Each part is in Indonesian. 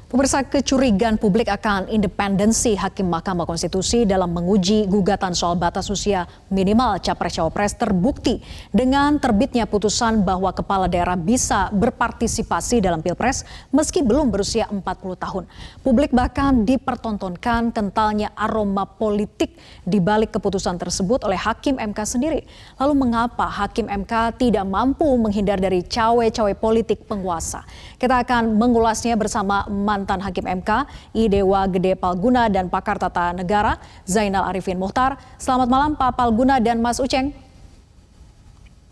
Pemirsa, kecurigaan publik akan independensi Hakim Mahkamah Konstitusi dalam menguji gugatan soal batas usia minimal Capres-Cawapres terbukti dengan terbitnya putusan bahwa kepala daerah bisa berpartisipasi dalam Pilpres meski belum berusia 40 tahun. Publik bahkan dipertontonkan kentalnya aroma politik di balik keputusan tersebut oleh Hakim MK sendiri. Lalu mengapa Hakim MK tidak mampu menghindar dari cawe-cawe politik penguasa? Kita akan mengulasnya bersama mantan Hakim MK, I Dewa Gede Palguna dan pakar tata negara Zainal Arifin Muchtar. Selamat malam Pak Palguna dan Mas Uceng.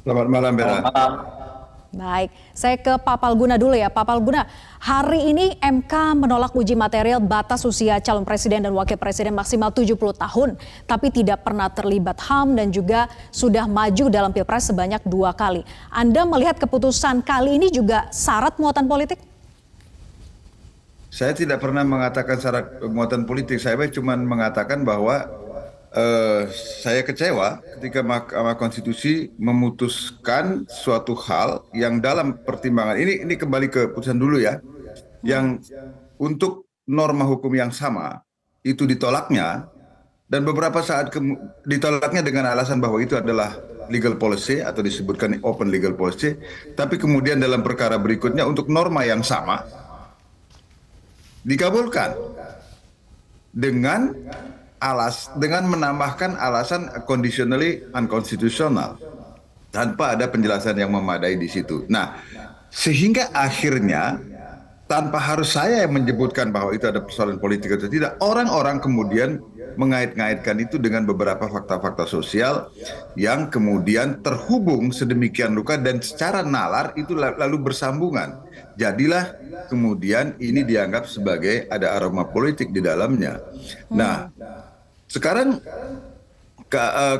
Selamat malam, Bella. Selamat malam. Baik, saya ke Pak Palguna dulu ya. Pak Palguna, hari ini MK menolak uji material batas usia calon presiden dan wakil presiden maksimal 70 tahun, tapi tidak pernah terlibat HAM dan juga sudah maju dalam Pilpres sebanyak 2 kali. Anda melihat keputusan kali ini juga syarat muatan politik? Saya tidak pernah mengatakan syarat muatan politik. Saya cuma mengatakan bahwa saya kecewa ketika Mahkamah Konstitusi memutuskan suatu hal yang dalam pertimbangan ini kembali ke putusan dulu ya, yang untuk norma hukum yang sama itu ditolaknya dan beberapa saat ditolaknya dengan alasan bahwa itu adalah legal policy atau disebutkan open legal policy, tapi kemudian dalam perkara berikutnya untuk norma yang sama dikabulkan dengan menambahkan alasan conditionally unconstitutional tanpa ada penjelasan yang memadai di situ. Nah, sehingga akhirnya tanpa harus saya yang menyebutkan bahwa itu ada persoalan politik atau tidak, orang-orang kemudian mengait-ngaitkan itu dengan beberapa fakta-fakta sosial yang kemudian terhubung sedemikian rupa dan secara nalar itu lalu bersambungan. Jadilah kemudian ini dianggap sebagai ada aroma politik di dalamnya. Nah, sekarang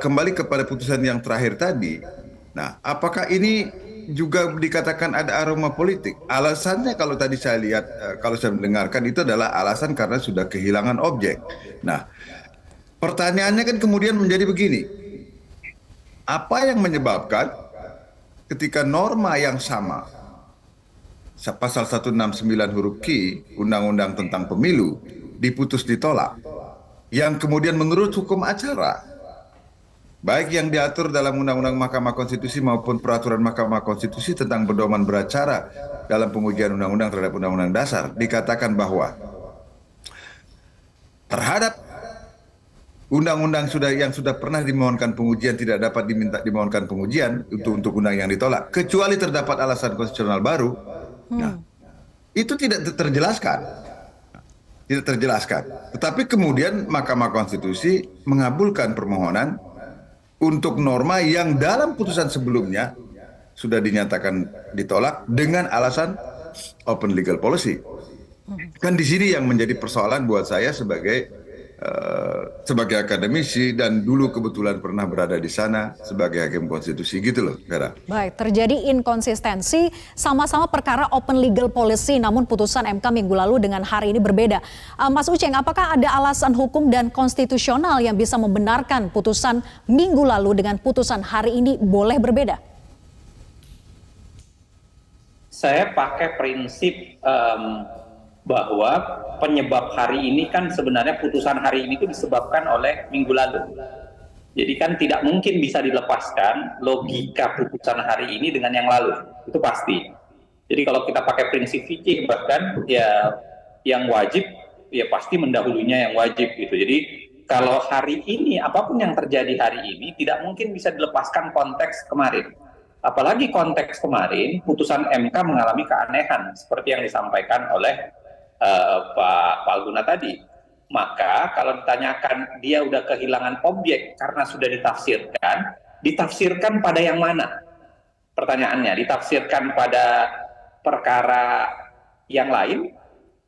kembali kepada putusan yang terakhir tadi. Nah, apakah ini juga dikatakan ada aroma politik? Alasannya kalau tadi saya lihat, kalau saya mendengarkan itu adalah alasan karena sudah kehilangan objek. Nah, pertanyaannya kan kemudian menjadi begini. Apa yang menyebabkan ketika norma yang sama, pasal 169 huruf Q, Undang-Undang tentang Pemilu, diputus ditolak, yang kemudian menurut hukum acara, baik yang diatur dalam Undang-Undang Mahkamah Konstitusi maupun Peraturan Mahkamah Konstitusi tentang pedoman beracara dalam pengujian undang-undang terhadap Undang-Undang Dasar, dikatakan bahwa terhadap undang-undang yang sudah pernah dimohonkan pengujian tidak dapat dimohonkan pengujian untuk undang yang ditolak, kecuali terdapat alasan konstitusional baru. Nah, itu tidak terjelaskan. Tidak terjelaskan. Tetapi kemudian Mahkamah Konstitusi mengabulkan permohonan untuk norma yang dalam putusan sebelumnya sudah dinyatakan ditolak dengan alasan open legal policy. Kan di sini yang menjadi persoalan buat saya sebagai akademisi dan dulu kebetulan pernah berada di sana sebagai hakim konstitusi gitu loh, Vera. Baik, terjadi inkonsistensi sama-sama perkara open legal policy, namun putusan MK minggu lalu dengan hari ini berbeda. Mas Uceng, apakah ada alasan hukum dan konstitusional yang bisa membenarkan putusan minggu lalu dengan putusan hari ini boleh berbeda? Saya pakai prinsip bahwa penyebab hari ini kan sebenarnya putusan hari ini itu disebabkan oleh minggu lalu. Jadi kan tidak mungkin bisa dilepaskan logika putusan hari ini dengan yang lalu, itu pasti. Jadi kalau kita pakai prinsip fikih bahkan ya yang wajib ya pasti mendahulunya yang wajib gitu. Jadi kalau hari ini apapun yang terjadi hari ini tidak mungkin bisa dilepaskan konteks kemarin. Apalagi konteks kemarin putusan MK mengalami keanehan seperti yang disampaikan oleh Pak Palguna tadi. Maka kalau ditanyakan dia udah kehilangan objek karena sudah ditafsirkan pada yang mana? Pertanyaannya, ditafsirkan pada perkara yang lain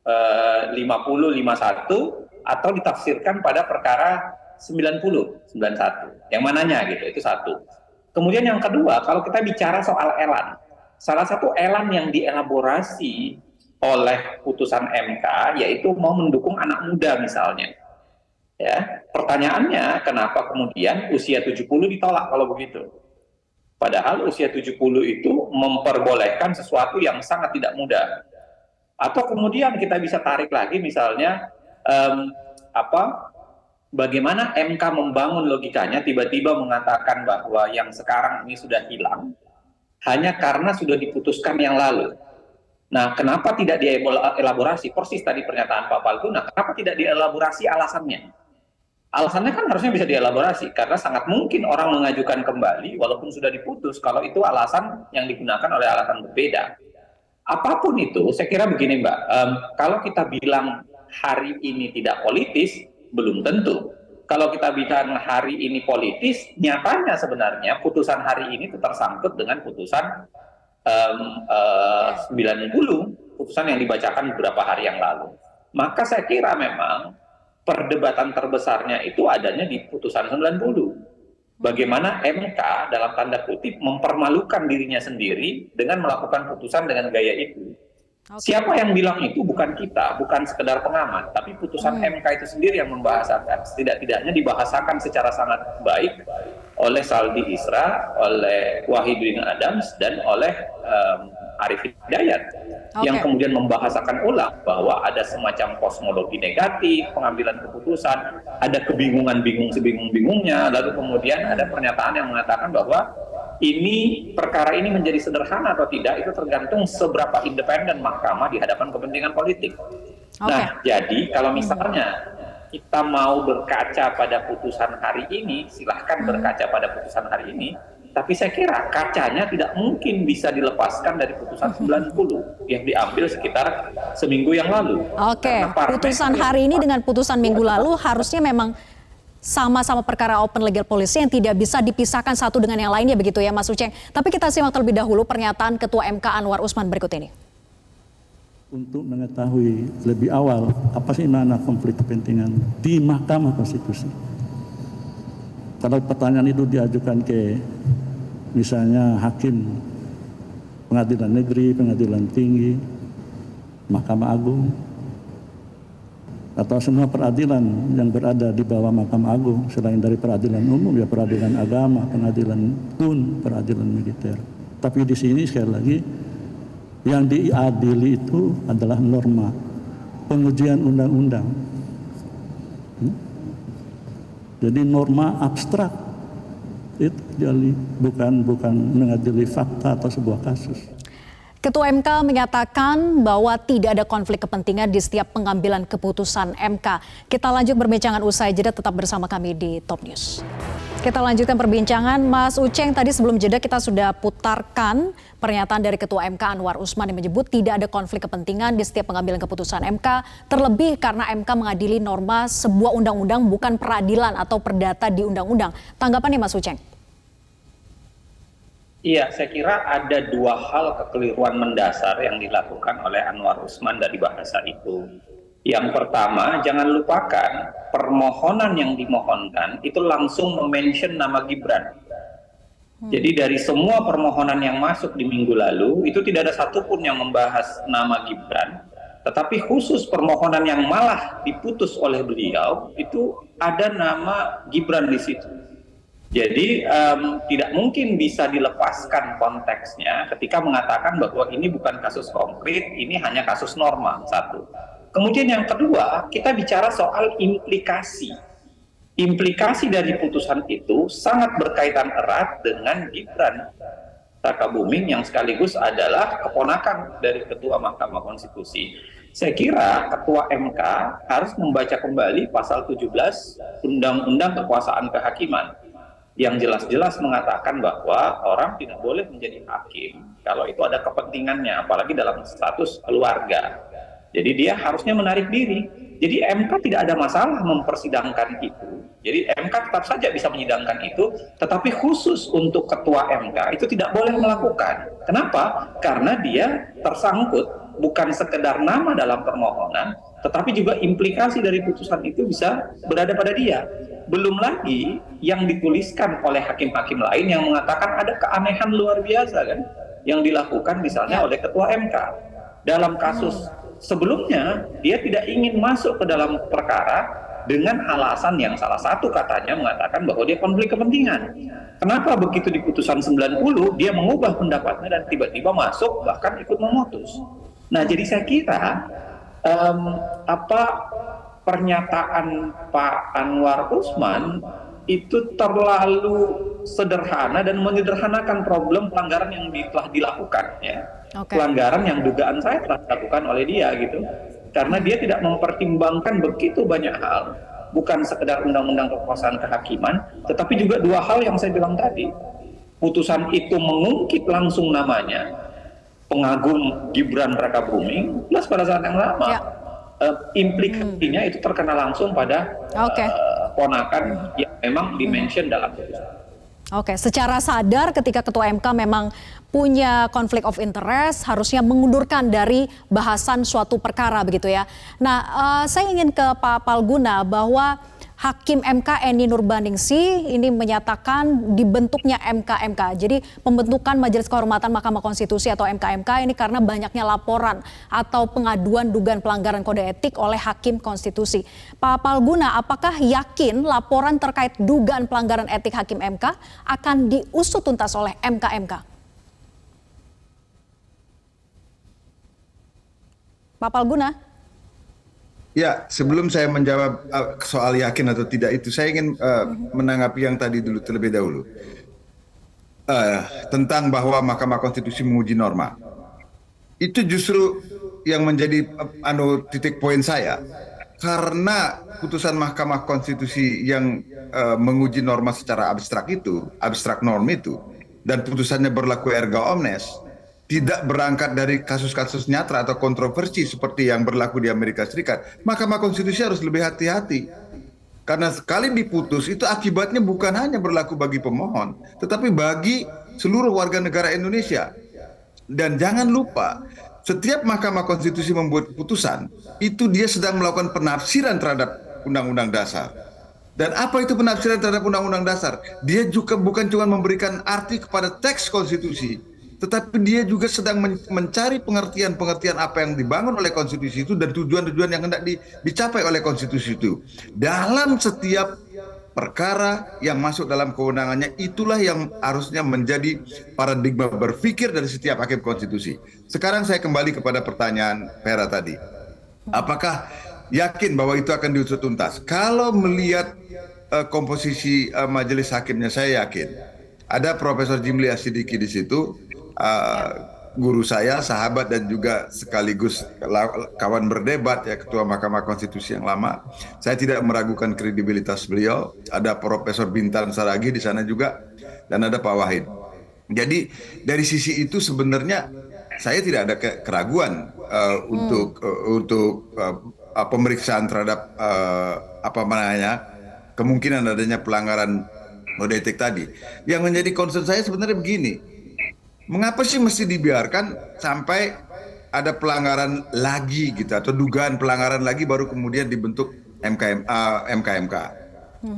50, 51 atau ditafsirkan pada perkara 90, 91. Yang mananya gitu, itu satu. Kemudian yang kedua, kalau kita bicara soal elan, salah satu elan yang dielaborasi oleh putusan MK yaitu mau mendukung anak muda misalnya. Ya, pertanyaannya kenapa kemudian usia 70 ditolak kalau begitu? Padahal usia 70 itu memperbolehkan sesuatu yang sangat tidak mudah. Atau kemudian kita bisa tarik lagi misalnya bagaimana MK membangun logikanya tiba-tiba mengatakan bahwa yang sekarang ini sudah hilang hanya karena sudah diputuskan yang lalu. Nah, kenapa tidak dielaborasi? Persis tadi pernyataan Pak Palguna, kenapa tidak dielaborasi alasannya? Alasannya kan harusnya bisa dielaborasi, karena sangat mungkin orang mengajukan kembali walaupun sudah diputus, kalau itu alasan yang digunakan oleh alasan berbeda. Apapun itu, saya kira begini Mbak, kalau kita bilang hari ini tidak politis, belum tentu. Kalau kita bilang hari ini politis, nyatanya sebenarnya putusan hari ini itu tersangkut dengan putusan 90, putusan yang dibacakan beberapa hari yang lalu. Maka saya kira memang perdebatan terbesarnya itu adanya di putusan 90. Bagaimana MK dalam tanda kutip mempermalukan dirinya sendiri dengan melakukan putusan dengan gaya itu. Siapa yang bilang itu? Bukan kita, bukan sekedar pengamat, tapi putusan MK itu sendiri yang membahasakan. Setidak-tidaknya dibahasakan secara sangat baik oleh Saldi Isra, oleh Wahidudin Adams, dan oleh Arif Hidayat, yang kemudian membahasakan ulang bahwa ada semacam kosmologi negatif, pengambilan keputusan, ada kebingungan-bingung sebingung-bingungnya, lalu kemudian ada pernyataan yang mengatakan bahwa perkara ini menjadi sederhana atau tidak, itu tergantung seberapa independen mahkamah di hadapan kepentingan politik. Nah, jadi kalau misalnya kita mau berkaca pada putusan hari ini, silahkan berkaca pada putusan hari ini, tapi saya kira kacanya tidak mungkin bisa dilepaskan dari putusan 90 yang diambil sekitar seminggu yang lalu. Putusan hari ini dengan putusan minggu lalu harusnya memang sama-sama perkara open legal policy yang tidak bisa dipisahkan satu dengan yang lainnya, begitu ya Mas Uceng. Tapi kita simak terlebih dahulu pernyataan Ketua MK Anwar Usman berikut ini. Untuk mengetahui lebih awal apa sih makna konflik kepentingan di Mahkamah Konstitusi. Kalau pertanyaan itu diajukan ke misalnya hakim pengadilan negeri, pengadilan tinggi, Mahkamah Agung, atau semua peradilan yang berada di bawah Mahkamah Agung selain dari peradilan umum, ya peradilan agama, pengadilan pun, peradilan militer. Tapi di sini sekali lagi yang diadili itu adalah norma pengujian undang-undang. Jadi norma abstrak itu jadi bukan mengadili fakta atau sebuah kasus. Ketua MK menyatakan bahwa tidak ada konflik kepentingan di setiap pengambilan keputusan MK. Kita lanjut perbincangan usai jeda, tetap bersama kami di Top News. Kita lanjutkan perbincangan. Mas Uceng, tadi sebelum jeda kita sudah putarkan pernyataan dari Ketua MK Anwar Usman yang menyebut tidak ada konflik kepentingan di setiap pengambilan keputusan MK, terlebih karena MK mengadili norma sebuah undang-undang, bukan peradilan atau perdata di undang-undang. Tanggapannya Mas Uceng? Iya, saya kira ada dua hal kekeliruan mendasar yang dilakukan oleh Anwar Usman dari bahasa itu. Yang pertama, jangan lupakan permohonan yang dimohonkan itu langsung mention nama Gibran. Jadi dari semua permohonan yang masuk di minggu lalu, itu tidak ada satupun yang membahas nama Gibran. Tetapi khusus permohonan yang malah diputus oleh beliau, itu ada nama Gibran di situ. Jadi tidak mungkin bisa dilepaskan konteksnya ketika mengatakan bahwa ini bukan kasus konkret, ini hanya kasus norma, satu. Kemudian yang kedua, kita bicara soal implikasi. Implikasi dari putusan itu sangat berkaitan erat dengan Gibran Rakabuming yang sekaligus adalah keponakan dari Ketua Mahkamah Konstitusi. Saya kira Ketua MK harus membaca kembali pasal 17 Undang-Undang Kekuasaan Kehakiman yang jelas-jelas mengatakan bahwa orang tidak boleh menjadi hakim kalau itu ada kepentingannya, apalagi dalam status keluarga. Jadi dia harusnya menarik diri. Jadi MK tidak ada masalah mempersidangkan itu. Jadi MK tetap saja bisa menyidangkan itu, tetapi khusus untuk Ketua MK itu tidak boleh melakukan. Kenapa? Karena dia tersangkut bukan sekedar nama dalam permohonan, tetapi juga implikasi dari putusan itu bisa berada pada dia. Belum lagi yang dituliskan oleh hakim-hakim lain yang mengatakan ada keanehan luar biasa kan yang dilakukan misalnya oleh Ketua MK. Dalam kasus sebelumnya dia tidak ingin masuk ke dalam perkara dengan alasan yang salah satu katanya mengatakan bahwa dia konflik kepentingan. Kenapa begitu di putusan 90 dia mengubah pendapatnya dan tiba-tiba masuk bahkan ikut memutus. Nah, jadi saya kira apa pernyataan Pak Anwar Usman itu terlalu sederhana dan menyederhanakan problem pelanggaran yang telah dilakukan, ya. Pelanggaran yang dugaan saya telah dilakukan oleh dia gitu. Karena dia tidak mempertimbangkan begitu banyak hal, bukan sekedar undang-undang kekuasaan kehakiman, tetapi juga dua hal yang saya bilang tadi. Putusan itu mengungkit langsung namanya pengagum Gibran Rakabuming, plus pada saat yang sama implikasinya itu terkena langsung pada ponakan yang memang dimention dalam putusan. Oke, secara sadar ketika Ketua MK memang punya konflik of interest, harusnya mengundurkan dari bahasan suatu perkara begitu ya. Nah, saya ingin ke Pak Palguna bahwa Hakim MK Eni Nurbaningsih ini menyatakan dibentuknya MK-MK. Jadi pembentukan Majelis Kehormatan Mahkamah Konstitusi atau MK-MK ini karena banyaknya laporan atau pengaduan dugaan pelanggaran kode etik oleh Hakim Konstitusi. Pak Palguna, apakah yakin laporan terkait dugaan pelanggaran etik Hakim MK akan diusut tuntas oleh MK-MK? Pak Palguna? Ya, sebelum saya menjawab soal yakin atau tidak itu, saya ingin menanggapi yang tadi dulu terlebih dahulu. Tentang bahwa Mahkamah Konstitusi menguji norma. Itu justru yang menjadi titik poin saya. Karena putusan Mahkamah Konstitusi yang menguji norma secara abstrak itu, abstrak norm itu, dan putusannya berlaku erga omnes, tidak berangkat dari kasus-kasus nyata atau kontroversi seperti yang berlaku di Amerika Serikat, Mahkamah Konstitusi harus lebih hati-hati. Karena sekali diputus itu akibatnya bukan hanya berlaku bagi pemohon, tetapi bagi seluruh warga negara Indonesia. Dan jangan lupa, setiap Mahkamah Konstitusi membuat putusan, itu dia sedang melakukan penafsiran terhadap Undang-Undang Dasar. Dan apa itu penafsiran terhadap Undang-Undang Dasar? Dia juga bukan cuma memberikan arti kepada teks konstitusi, tetapi dia juga sedang mencari pengertian-pengertian apa yang dibangun oleh konstitusi itu dan tujuan-tujuan yang hendak dicapai oleh konstitusi itu. Dalam setiap perkara yang masuk dalam kewenangannya, itulah yang harusnya menjadi paradigma berpikir dari setiap hakim konstitusi. Sekarang saya kembali kepada pertanyaan Vera tadi. Apakah yakin bahwa itu akan diusut tuntas? Kalau melihat komposisi majelis hakimnya, saya yakin. Ada Profesor Jimli Asidiki di situ, guru saya, sahabat dan juga sekaligus kawan berdebat ya, Ketua Mahkamah Konstitusi yang lama. Saya tidak meragukan kredibilitas beliau. Ada Profesor Bintan Saragi di sana juga dan ada Pak Wahid. Jadi dari sisi itu sebenarnya saya tidak ada keraguan untuk pemeriksaan terhadap kemungkinan adanya pelanggaran kode etik tadi. Yang menjadi concern saya sebenarnya begini. Mengapa sih mesti dibiarkan sampai ada pelanggaran lagi gitu atau dugaan pelanggaran lagi baru kemudian dibentuk MK-MK?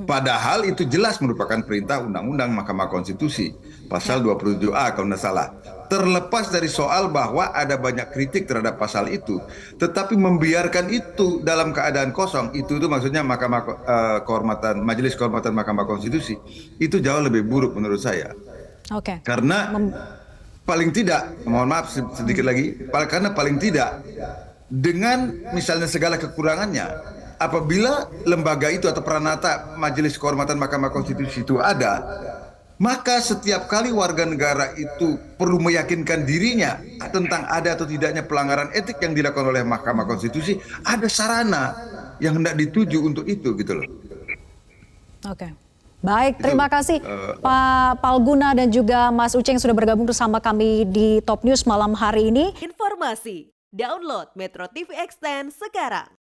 Padahal itu jelas merupakan perintah Undang-Undang Mahkamah Konstitusi pasal 27A kalau tidak salah. Terlepas dari soal bahwa ada banyak kritik terhadap pasal itu, tetapi membiarkan itu dalam keadaan kosong, itu maksudnya Majelis Kehormatan Mahkamah Konstitusi, itu jauh lebih buruk menurut saya. Karena paling tidak, mohon maaf sedikit lagi, karena paling tidak dengan misalnya segala kekurangannya, apabila lembaga itu atau peranata Majelis Kehormatan Mahkamah Konstitusi itu ada, maka setiap kali warga negara itu perlu meyakinkan dirinya tentang ada atau tidaknya pelanggaran etik yang dilakukan oleh Mahkamah Konstitusi, ada sarana yang hendak dituju untuk itu gitu loh. Baik, terima kasih Pak Palguna dan juga Mas Uceng sudah bergabung bersama kami di Top News malam hari ini. Informasi, download Metro TV Extend sekarang.